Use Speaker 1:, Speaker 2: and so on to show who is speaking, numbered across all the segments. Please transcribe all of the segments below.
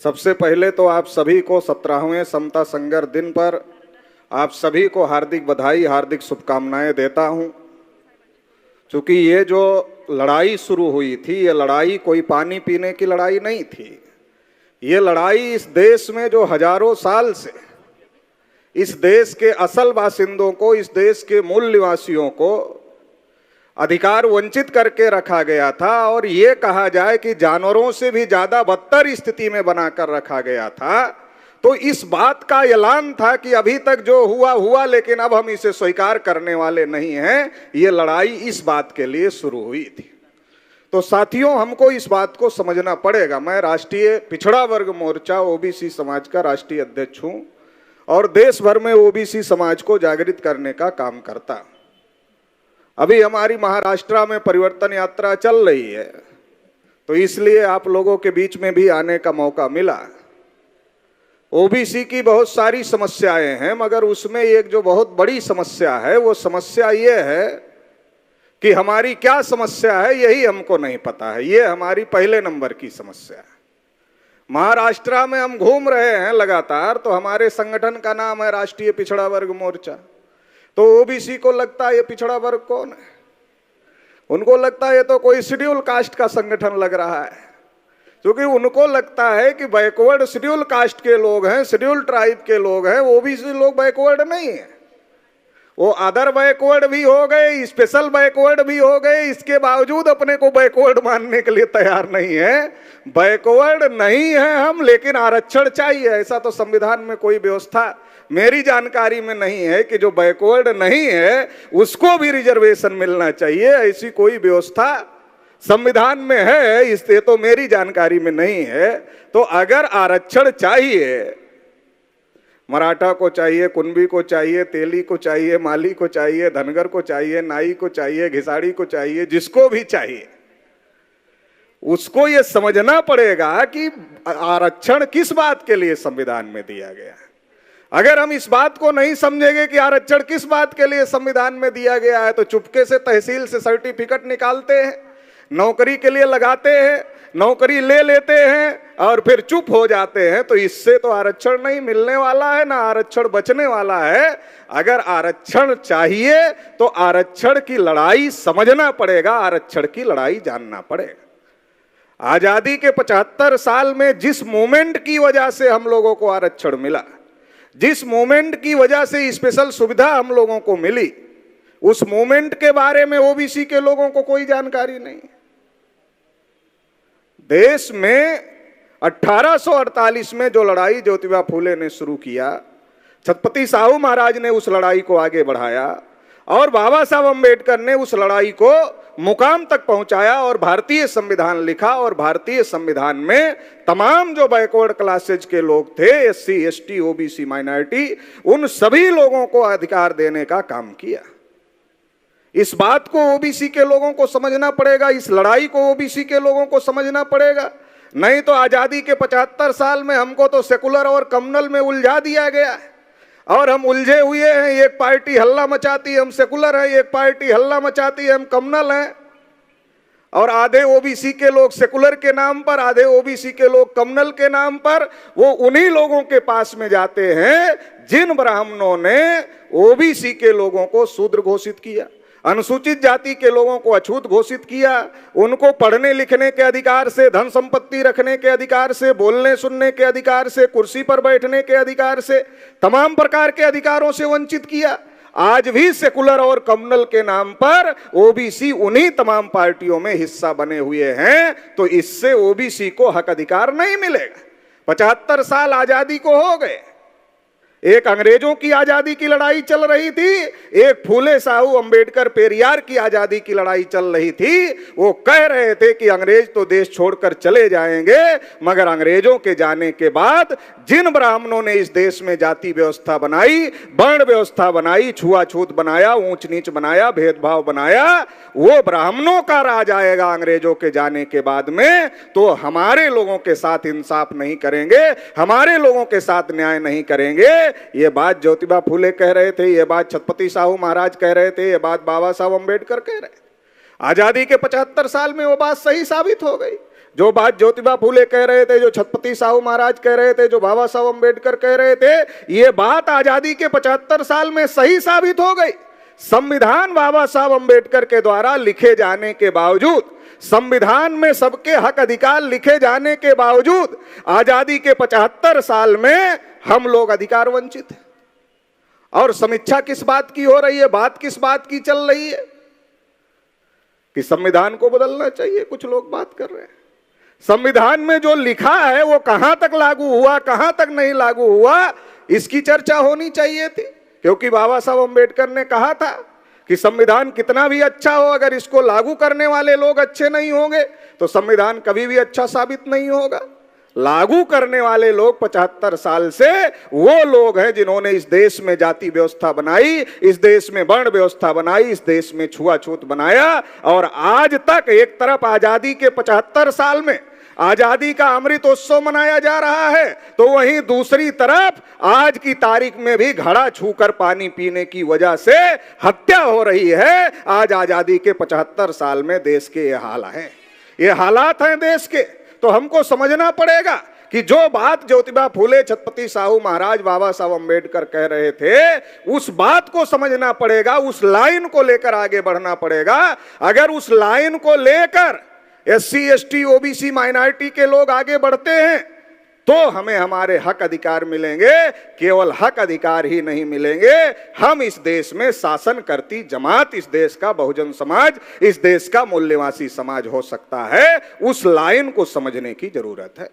Speaker 1: सबसे पहले तो आप सभी को 17वें समता संघर्ष दिन पर आप सभी को हार्दिक बधाई, हार्दिक शुभकामनाएं देता हूं। क्योंकि ये जो लड़ाई शुरू हुई थी, ये लड़ाई कोई पानी पीने की लड़ाई नहीं थी। ये लड़ाई इस देश में जो हजारों साल से इस देश के असल बासिंदों को, इस देश के मूल निवासियों को अधिकार वंचित करके रखा गया था, और ये कहा जाए कि जानवरों से भी ज्यादा बदतर स्थिति में बनाकर रखा गया था। तो इस बात का ऐलान था कि अभी तक जो हुआ हुआ, लेकिन अब हम इसे स्वीकार करने वाले नहीं हैं। ये लड़ाई इस बात के लिए शुरू हुई थी। तो साथियों, हमको इस बात को समझना पड़ेगा। मैं राष्ट्रीय पिछड़ा वर्ग मोर्चा ओबीसी समाज का राष्ट्रीय अध्यक्ष हूं और देश भर में ओबीसी समाज को जागृत करने का काम करता। अभी हमारी महाराष्ट्र में परिवर्तन यात्रा चल रही है, तो इसलिए आप लोगों के बीच में भी आने का मौका मिला। ओबीसी की बहुत सारी समस्याएं हैं, मगर उसमें एक जो बहुत बड़ी समस्या है, वो समस्या ये है कि हमारी क्या समस्या है यही हमको नहीं पता है। ये हमारी पहले नंबर की समस्या है। महाराष्ट्र में हम घूम रहे हैं लगातार, तो हमारे संगठन का नाम है राष्ट्रीय पिछड़ा वर्ग मोर्चा। तो ओबीसी को लगता है ये पिछड़ा वर्ग कौन है? उनको लगता है ये तो कोई शेड्यूल कास्ट का संगठन लग रहा है, क्योंकि उनको लगता है कि बैकवर्ड शेड्यूल कास्ट के लोग हैं, शेड्यूल ट्राइब के लोग हैं, ओबीसी लोग बैकवर्ड नहीं है। वो अदर बैकवर्ड भी हो गए, स्पेशल बैकवर्ड भी हो गए, इसके बावजूद अपने को बैकवर्ड मानने के लिए तैयार नहीं है। बैकवर्ड नहीं है हम, लेकिन आरक्षण चाहिए। ऐसा तो संविधान में कोई व्यवस्था मेरी जानकारी में नहीं है कि जो बैकवर्ड नहीं है उसको भी रिजर्वेशन मिलना चाहिए। ऐसी कोई व्यवस्था संविधान में है, इससे तो मेरी जानकारी में नहीं है। तो अगर आरक्षण चाहिए, मराठा को चाहिए, कुंभी को चाहिए, तेली को चाहिए, माली को चाहिए, धनगर को चाहिए, नाई को चाहिए, घिसाड़ी को चाहिए, जिसको भी चाहिए, उसको ये समझना पड़ेगा कि आरक्षण किस बात के लिए संविधान में दिया गया है। अगर हम इस बात को नहीं समझेंगे कि आरक्षण किस बात के लिए संविधान में दिया गया है, तो चुपके से तहसील से सर्टिफिकेट निकालते हैं, नौकरी के लिए लगाते हैं, नौकरी ले लेते हैं और फिर चुप हो जाते हैं। तो इससे तो आरक्षण नहीं मिलने वाला है, ना आरक्षण बचने वाला है। अगर आरक्षण चाहिए तो आरक्षण की लड़ाई समझना पड़ेगा, आरक्षण की लड़ाई जानना पड़ेगा। आजादी के 75 साल में जिस मूवमेंट की वजह से हम लोगों को आरक्षण मिला, जिस मूवमेंट की वजह से स्पेशल सुविधा हम लोगों को मिली, उस मूवमेंट के बारे में ओबीसी के लोगों को कोई जानकारी नहीं। देश में 1848 में जो लड़ाई ज्योतिबा फूले ने शुरू किया, छत्रपति साहू महाराज ने उस लड़ाई को आगे बढ़ाया और बाबा साहब अम्बेडकर ने उस लड़ाई को मुकाम तक पहुंचाया और भारतीय संविधान लिखा। और भारतीय संविधान में तमाम जो बैकवर्ड क्लासेज के लोग थे, एससी, एसटी, ओबीसी, माइनॉरिटी, उन सभी लोगों को अधिकार देने का काम किया। इस बात को ओबीसी के लोगों को समझना पड़ेगा, इस लड़ाई को ओबीसी के लोगों को समझना पड़ेगा। नहीं तो आजादी के 75 साल में हमको तो सेकुलर और कम्युनल में उलझा दिया गया है और हम उलझे हुए हैं। एक पार्टी हल्ला मचाती है हम सेकुलर हैं, एक पार्टी हल्ला मचाती है हम कम्युनल हैं, और आधे ओबीसी के लोग सेकुलर के नाम पर, आधे ओबीसी के लोग कम्युनल के नाम पर वो उन्हीं लोगों के पास में जाते हैं जिन ब्राह्मणों ने ओबीसी के लोगों को शूद्र घोषित किया, अनुसूचित जाति के लोगों को अछूत घोषित किया, उनको पढ़ने लिखने के अधिकार से, धन संपत्ति रखने के अधिकार से, बोलने सुनने के अधिकार से, कुर्सी पर बैठने के अधिकार से, तमाम प्रकार के अधिकारों से वंचित किया। आज भी सेकुलर और कम्युनल के नाम पर ओबीसी उन्हीं तमाम पार्टियों में हिस्सा बने हुए हैं। तो इससे ओबीसी को हक अधिकार नहीं मिलेगा। 75 साल आजादी को हो गए। एक अंग्रेजों की आजादी की लड़ाई चल रही थी, एक फूले साहू अंबेडकर पेरियार की आजादी की लड़ाई चल रही थी। वो कह रहे थे कि अंग्रेज तो देश छोड़कर चले जाएंगे, मगर अंग्रेजों के जाने के बाद जिन ब्राह्मणों ने इस देश में जाति व्यवस्था बनाई, वर्ण व्यवस्था बनाई, छुआछूत बनाया, ऊंच नीच बनाया, भेदभाव बनाया, वो ब्राह्मणों का राज आएगा अंग्रेजों के जाने के बाद में। तो हमारे लोगों के साथ इंसाफ नहीं करेंगे, हमारे लोगों के साथ न्याय नहीं करेंगे। ये बात ज्योतिबा फूले कह रहे थे, ये बात छत्रपति साहू महाराज कह रहे थे, ये बात बाबा साहब अम्बेडकर कह रहे थे। आजादी के 75 साल में वो बात सही साबित हो गई। जो बात ज्योतिबा फूले कह रहे थे, जो छत्रपति साहू महाराज कह रहे थे, जो बाबा साहब अम्बेडकर कह रहे थे, ये बात आजादी के 75 साल में सही साबित हो गई। संविधान बाबा साहब अम्बेडकर के द्वारा लिखे जाने के बावजूद, संविधान में सबके हक अधिकार लिखे जाने के बावजूद आजादी के 75 साल में हम लोग अधिकार वंचित हैं। और समीक्षा किस बात की हो रही है, बात किस बात की चल रही है कि संविधान को बदलना चाहिए। कुछ लोग बात कर रहे हैं संविधान में जो लिखा है वो कहां तक लागू हुआ, कहां तक नहीं लागू हुआ, इसकी चर्चा होनी चाहिए थी। क्योंकि बाबा साहब अम्बेडकर ने कहा था कि संविधान कितना भी अच्छा हो, अगर इसको लागू करने वाले लोग अच्छे नहीं होंगे तो संविधान कभी भी अच्छा साबित नहीं होगा। लागू करने वाले लोग 75 साल से वो लोग हैं जिन्होंने इस देश में जाति व्यवस्था बनाई, इस देश में वर्ण व्यवस्था बनाई, इस देश में छुआछूत बनाया। और आज तक एक तरफ आजादी के 75 साल में आजादी का अमृतोत्सव मनाया जा रहा है, तो वहीं दूसरी तरफ आज की तारीख में भी घड़ा छूकर पानी पीने की वजह से हत्या हो रही है। आज आजादी के 75 साल में देश के ये हाल हैं, ये हालात हैं देश के। तो हमको समझना पड़ेगा कि जो बात ज्योतिबा फूले, छत्रपति साहू महाराज, बाबा साहब अम्बेडकर कह रहे थे, उस बात को समझना पड़ेगा, उस लाइन को लेकर आगे बढ़ना पड़ेगा। अगर उस लाइन को लेकर SC ST OBC माइनॉरिटी के लोग आगे बढ़ते हैं तो हमें हमारे हक अधिकार मिलेंगे। केवल हक अधिकार ही नहीं मिलेंगे, हम इस देश में शासन करती जमात, इस देश का बहुजन समाज, इस देश का मूल्यवासी समाज हो सकता है। उस लाइन को समझने की जरूरत है।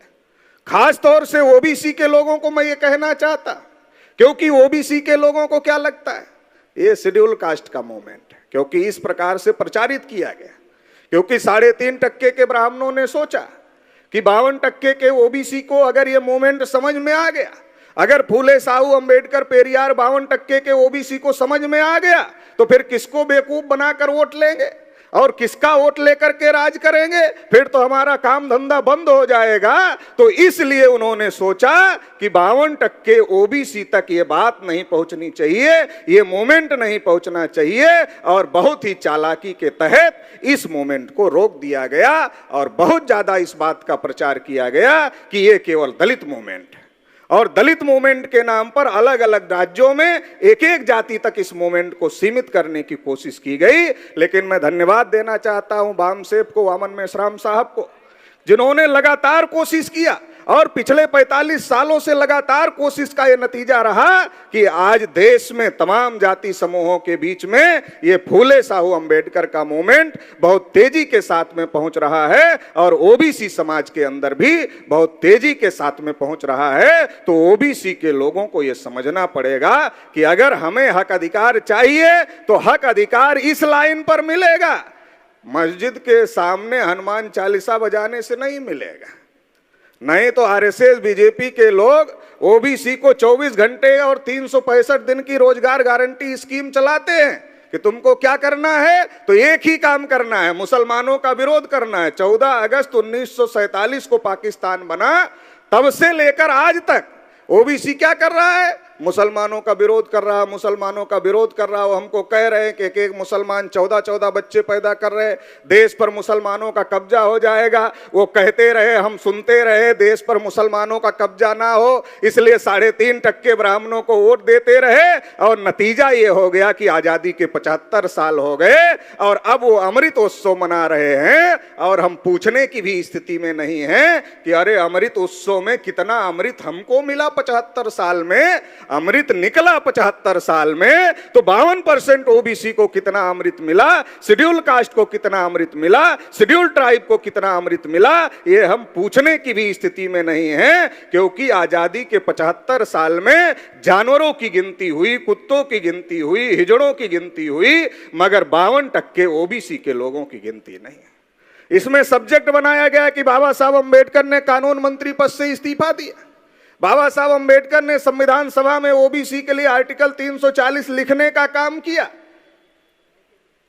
Speaker 1: खास तौर से OBC के लोगों को मैं ये कहना चाहता, क्योंकि OBC के लोगों को क्या लगता है ये शेड्यूल कास्ट का मूवमेंट है, क्योंकि इस प्रकार से प्रचारित किया गया। क्योंकि 3.5% के ब्राह्मणों ने सोचा कि 52% के OBC को अगर ये मूवमेंट समझ में आ गया, अगर फूले, साहू, अंबेडकर, पेरियार 52% के OBC को समझ में आ गया, तो फिर किसको बेवकूफ बनाकर वोट लेंगे और किसका वोट लेकर के राज करेंगे, फिर तो हमारा काम धंधा बंद हो जाएगा। तो इसलिए उन्होंने सोचा कि 52% OBC तक ये बात नहीं पहुंचनी चाहिए, ये मूवमेंट नहीं पहुंचना चाहिए। और बहुत ही चालाकी के तहत इस मूवमेंट को रोक दिया गया और बहुत ज्यादा इस बात का प्रचार किया गया कि ये केवल दलित मूवमेंट है। और दलित मूवमेंट के नाम पर अलग अलग राज्यों में एक एक जाति तक इस मूवमेंट को सीमित करने की कोशिश की गई। लेकिन मैं धन्यवाद देना चाहता हूं वामसेप को, वामन मेश्राम साहब को, जिन्होंने लगातार कोशिश किया और पिछले 45 सालों से लगातार कोशिश का यह नतीजा रहा कि आज देश में तमाम जाति समूहों के बीच में ये फूले, साहू, अंबेडकर का मूवमेंट बहुत तेजी के साथ में पहुंच रहा है और OBC समाज के अंदर भी बहुत तेजी के साथ में पहुंच रहा है। तो OBC के लोगों को यह समझना पड़ेगा कि अगर हमें हक अधिकार चाहिए तो हक अधिकार इस लाइन पर मिलेगा, मस्जिद के सामने हनुमान चालीसा बजाने से नहीं मिलेगा। नहीं तो RSS BJP के लोग OBC को 24 घंटे और 365 दिन की रोजगार गारंटी स्कीम चलाते हैं कि तुमको क्या करना है, तो एक ही काम करना है, मुसलमानों का विरोध करना है। 14 अगस्त 1947 को पाकिस्तान बना, तब से लेकर आज तक OBC क्या कर रहा है, मुसलमानों का विरोध कर रहा, मुसलमानों का विरोध कर रहा। वो हमको कह रहे हैं कि एक एक मुसलमान 14-14 बच्चे पैदा कर रहे, देश पर मुसलमानों का कब्जा हो जाएगा। वो कहते रहे, हम सुनते रहे, देश पर मुसलमानों का कब्जा ना हो, इसलिए 3.5% ब्राह्मणों को वोट देते रहे। और नतीजा ये हो गया कि आजादी के 75 साल हो गए और अब वो अमृतोत्सव मना रहे हैं और हम पूछने की भी स्थिति में नहीं है कि अरे अमृत उत्सव में कितना अमृत हमको मिला 75 साल में, अमृत निकला 75 साल में, तो 52% OBC को कितना अमृत मिला, शेड्यूल कास्ट को कितना अमृत मिला, शेड्यूल ट्राइब को कितना अमृत मिला, ये हम पूछने की भी स्थिति में नहीं है। क्योंकि आजादी के 75 साल में जानवरों की गिनती हुई, कुत्तों की गिनती हुई, हिजड़ों की गिनती हुई, मगर 52% OBC के लोगों की गिनती नहीं है। इसमें सब्जेक्ट बनाया गया कि बाबा साहब अम्बेडकर ने कानून मंत्री पद से इस्तीफा दिया। बाबा साहब अम्बेडकर ने संविधान सभा में OBC के लिए आर्टिकल 340 लिखने का काम किया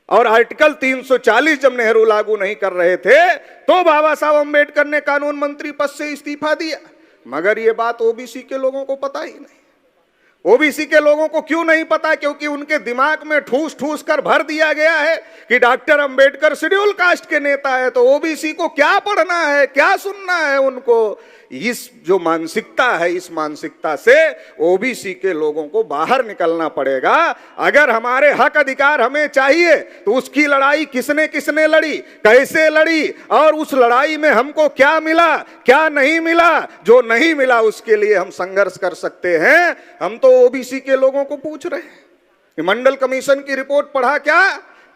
Speaker 1: और आर्टिकल 340 जब नेहरू लागू नहीं कर रहे थे तो बाबा साहब अम्बेडकर ने कानून मंत्री पद से इस्तीफा दिया। मगर ये बात OBC के लोगों को पता ही नहीं। ओबीसी के लोगों को क्यों नहीं पता? क्योंकि उनके दिमाग में ठूस ठूस कर भर दिया गया है कि डॉक्टर अंबेडकर शेड्यूल कास्ट के नेता है, तो ओबीसी को क्या पढ़ना है, क्या सुनना है उनको। इस जो मानसिकता है, इस मानसिकता से ओबीसी के लोगों को बाहर निकलना पड़ेगा। अगर हमारे हक अधिकार हमें चाहिए तो उसकी लड़ाई किसने किसने लड़ी, कैसे लड़ी, और उस लड़ाई में हमको क्या मिला, क्या नहीं मिला। जो नहीं मिला उसके लिए हम संघर्ष कर सकते हैं। हम तो ओबीसी के लोगों को पूछ रहे हैं, मंडल कमीशन की रिपोर्ट पढ़ा क्या?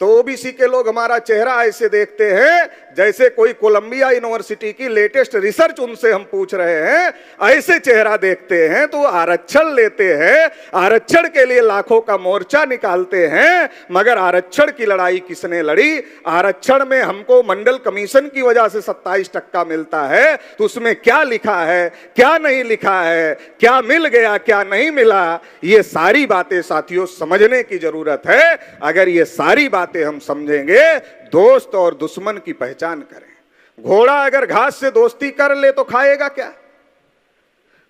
Speaker 1: तो ओबीसी के लोग हमारा चेहरा ऐसे देखते हैं जैसे कोई कोलंबिया यूनिवर्सिटी की लेटेस्ट रिसर्च उनसे हम पूछ रहे हैं, ऐसे चेहरा देखते हैं। तो आरक्षण लेते हैं, आरक्षण के लिए लाखों का मोर्चा निकालते हैं, मगर आरक्षण की लड़ाई किसने लड़ी? आरक्षण में हमको मंडल कमीशन की वजह से 27% मिलता है, तो उसमें क्या लिखा है, क्या नहीं लिखा है, क्या मिल गया, क्या नहीं मिला, ये सारी बातें साथियों समझने की जरूरत है। अगर ये सारी बातें हम समझेंगे, दोस्त और दुश्मन की पहचान करें। घोड़ा अगर घास से दोस्ती कर ले तो खाएगा क्या?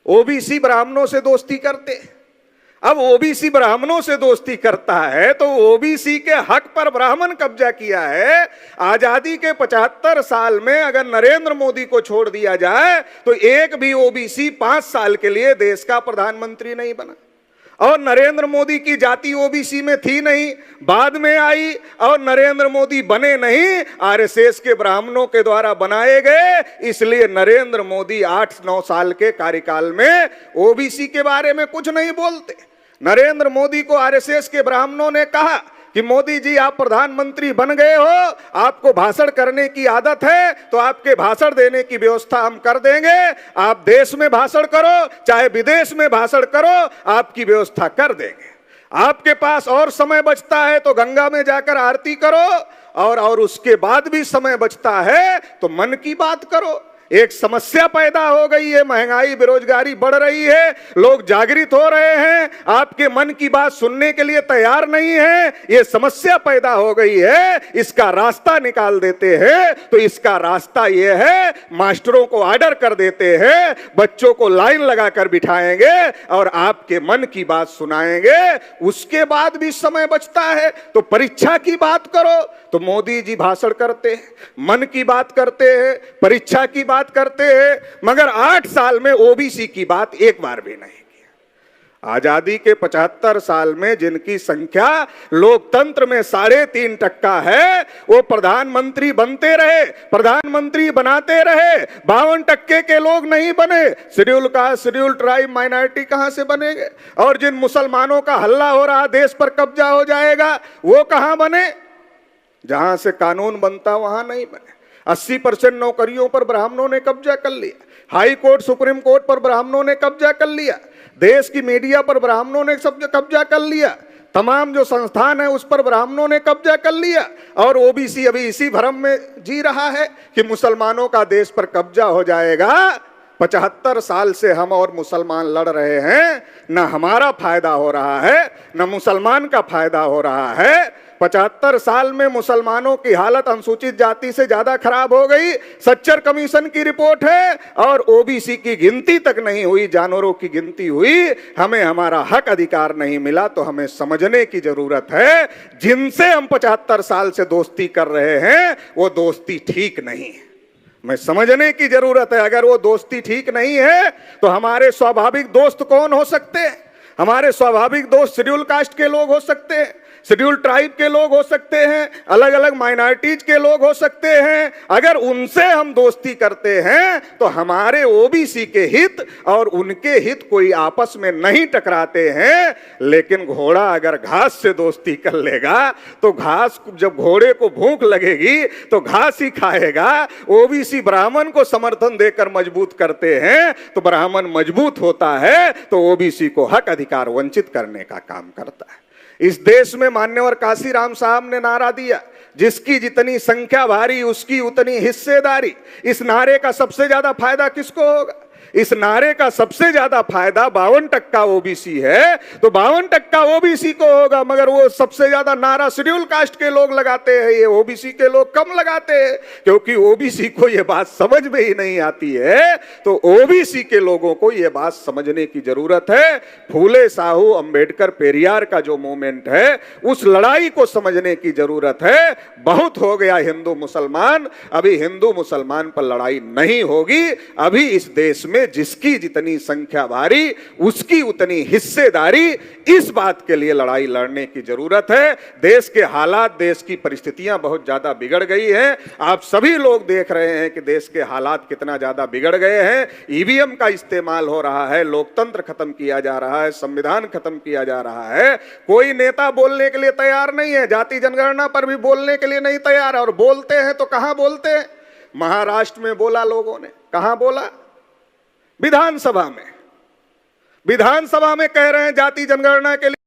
Speaker 1: ओबीसी ब्राह्मणों से दोस्ती करते। अब ओबीसी ब्राह्मणों से दोस्ती करता है तो ओबीसी के हक पर ब्राह्मण कब्जा किया है। आजादी के 75 साल में अगर नरेंद्र मोदी को छोड़ दिया जाए तो एक भी ओबीसी 5 साल के लिए देश का प्रधानमंत्री नहीं बना। और नरेंद्र मोदी की जाति ओबीसी में थी नहीं, बाद में आई, और नरेंद्र मोदी बने नहीं, आरएसएस के ब्राह्मणों के द्वारा बनाए गए। इसलिए नरेंद्र मोदी 8-9 साल के कार्यकाल में ओबीसी के बारे में कुछ नहीं बोलते। नरेंद्र मोदी को आरएसएस के ब्राह्मणों ने कहा कि मोदी जी आप प्रधानमंत्री बन गए हो, आपको भाषण करने की आदत है, तो आपके भाषण देने की व्यवस्था हम कर देंगे। आप देश में भाषण करो चाहे विदेश में भाषण करो, आपकी व्यवस्था कर देंगे। आपके पास और समय बचता है तो गंगा में जाकर आरती करो, और उसके बाद भी समय बचता है तो मन की बात करो। एक समस्या पैदा हो गई है, महंगाई बेरोजगारी बढ़ रही है, लोग जागृत हो रहे हैं, आपके मन की बात सुनने के लिए तैयार नहीं है। ये समस्या पैदा हो गई है, इसका रास्ता निकाल देते हैं। तो इसका रास्ता ये है, मास्टरों को ऑर्डर कर देते हैं, बच्चों को लाइन लगाकर बिठाएंगे और आपके मन की बात सुनाएंगे। उसके बाद भी समय बचता है तो परीक्षा की बात करो। तो मोदी जी भाषण करते हैं, मन की बात करते हैं, परीक्षा की बात करते हैं, मगर 8 साल में ओबीसी की बात एक बार भी नहीं किया। आजादी के 75 साल में जिनकी संख्या लोकतंत्र में 3.5% है, वो प्रधानमंत्री बनते रहे, प्रधानमंत्री बनाते रहे। 52% के लोग नहीं बने। Schedule caste, schedule tribe, minority कहां से बनेंगे? और जिन मुसलमानों का हल्ला हो रहा, देश पर कब्जा हो जाएगा, वो कहां बने? जहां से कानून बनता वहां नहीं बने। 80% नौकरियों पर ब्राह्मणों ने कब्जा कर लिया। हाई कोर्ट, सुप्रीम कोर्ट पर ब्राह्मणों ने कब्जा कर लिया। देश की मीडिया पर ब्राह्मणों ने सब कब्जा कर लिया। तमाम जो संस्थान है उस पर ब्राह्मणों ने कब्जा कर लिया। और ओबीसी अभी इसी भ्रम में जी रहा है कि मुसलमानों का देश पर कब्जा हो जाएगा। 75 साल से हम और मुसलमान लड़ रहे हैं, न हमारा फायदा हो रहा है न मुसलमान का फायदा हो रहा है। 75 साल में मुसलमानों की हालत अनुसूचित जाति से ज्यादा खराब हो गई। सच्चर कमीशन की रिपोर्ट है। और ओबीसी की गिनती तक नहीं हुई, जानवरों की गिनती हुई। हमें हमारा हक अधिकार नहीं मिला। तो हमें समझने की जरूरत है, जिनसे हम 75 साल से दोस्ती कर रहे हैं वो दोस्ती ठीक नहीं है। मैं समझने की जरूरत है। अगर वो दोस्ती ठीक नहीं है तो हमारे स्वाभाविक दोस्त कौन हो सकते हैं? हमारे स्वाभाविक दोस्त शेड्यूल कास्ट के लोग हो सकते हैं, शेड्यूल ट्राइब के लोग हो सकते हैं, अलग अलग माइनॉरिटीज के लोग हो सकते हैं। अगर उनसे हम दोस्ती करते हैं तो हमारे ओबीसी के हित और उनके हित कोई आपस में नहीं टकराते हैं। लेकिन घोड़ा अगर घास से दोस्ती कर लेगा तो घास, जब घोड़े को भूख लगेगी तो घास ही खाएगा। ओबीसी ब्राह्मण को समर्थन देकर मजबूत करते हैं तो ब्राह्मण मजबूत होता है, तो ओबीसी को हक अधिकार वंचित करने का काम करता है। इस देश में मान्यवर काशीराम साहब ने नारा दिया, जिसकी जितनी संख्या भारी उसकी उतनी हिस्सेदारी। इस नारे का सबसे ज्यादा फायदा किसको होगा? इस नारे का सबसे ज्यादा फायदा 52% ओबीसी है, तो 52% ओबीसी को होगा, मगर वो सबसे ज्यादा नारा शेड्यूल कास्ट के लोग लगाते हैं, ये ओबीसी के लोग कम लगाते हैं, क्योंकि ओबीसी को ये बात समझ में ही नहीं आती है। तो ओबीसी के लोगों को ये बात समझने की जरूरत है। फूले साहू अंबेडकर पेरियार का जो मूवमेंट है, उस लड़ाई को समझने की जरूरत है। बहुत हो गया हिंदू मुसलमान, अभी हिंदू मुसलमान पर लड़ाई नहीं होगी। अभी इस देश में जिसकी जितनी संख्या भारी, उसकी उतनी हिस्सेदारी, इस बात के लिए लड़ाई लड़ने की जरूरत है। देश के हालात, देश की परिस्थितियां बहुत ज्यादा बिगड़ गई हैं। आप सभी लोग देख रहे हैं कि देश के हालात कितना ज्यादा बिगड़ गए हैं। ईवीएम का इस्तेमाल हो रहा है, लोकतंत्र खत्म किया जा रहा है, संविधान खत्म किया जा रहा है। कोई नेता बोलने के लिए तैयार नहीं है, जाति जनगणना पर भी बोलने के लिए नहीं तैयार है, और बोलते हैं तो कहां बोलते हैं? महाराष्ट्र में बोला लोगों ने, कहां बोला? विधानसभा में। विधानसभा में कह रहे हैं जाति जनगणना के लिए